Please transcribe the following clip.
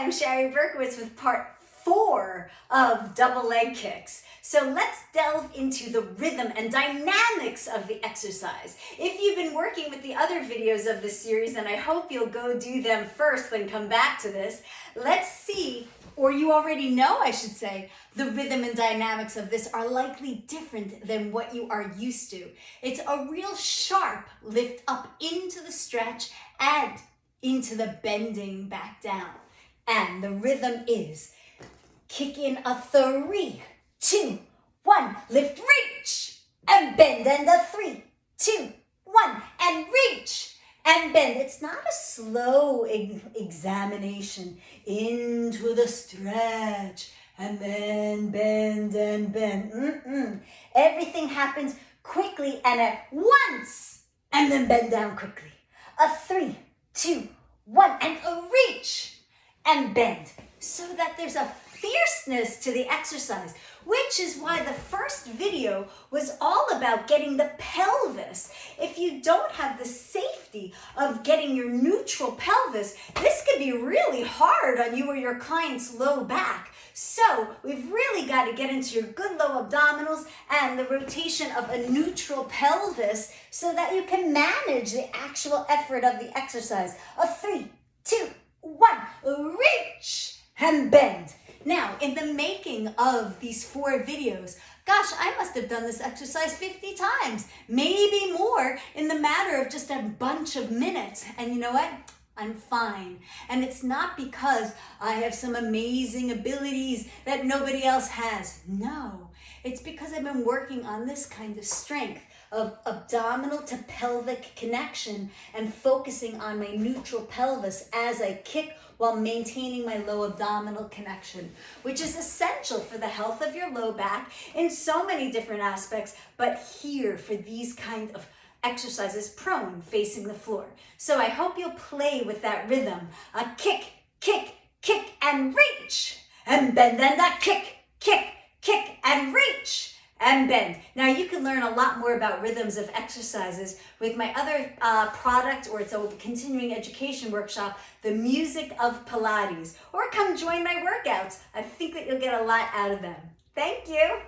I'm Shari Berkowitz with part 4 of double leg kicks. So let's delve into the rhythm and dynamics of the exercise. If you've been working with the other videos of this series, and I hope you'll go do them first, then come back to this, let's see, or you already know, I should say, the rhythm and dynamics of this are likely different than what you are used to. It's a real sharp lift up into the stretch and into the bending back down. And the rhythm is kick in a 3, 2, 1, lift, reach, and bend, and a 3, 2, 1, and reach, and bend. It's not a slow examination into the stretch, and then bend and bend. Everything happens quickly and at once, and then bend down quickly. A 3, 2, 1, and a reach and bend, so that there's a fierceness to the exercise, which is why the first video was all about getting the pelvis. If you don't have the safety of getting your neutral pelvis, this could be really hard on you or your client's low back. So we've really got to get into your good low abdominals and the rotation of a neutral pelvis so that you can manage the actual effort of the exercise. A 3, 2, 1, reach and bend. Now, in the making of these 4 videos, gosh, I must have done this exercise 50 times, maybe more, in the matter of just a bunch of minutes. And you know what? I'm fine. And it's not because I have some amazing abilities that nobody else has. No, it's because I've been working on this kind of strength of abdominal to pelvic connection and focusing on my neutral pelvis as I kick while maintaining my low abdominal connection, which is essential for the health of your low back in so many different aspects, but here for these kind of exercises, prone, facing the floor. So I hope you'll play with that rhythm. A kick, kick, kick, and reach, and bend, and a kick, kick, kick, and reach, and bend. Now you can learn a lot more about rhythms of exercises with my other product, or it's a continuing education workshop, The Music of Pilates, or come join my workouts. I think that you'll get a lot out of them. Thank you.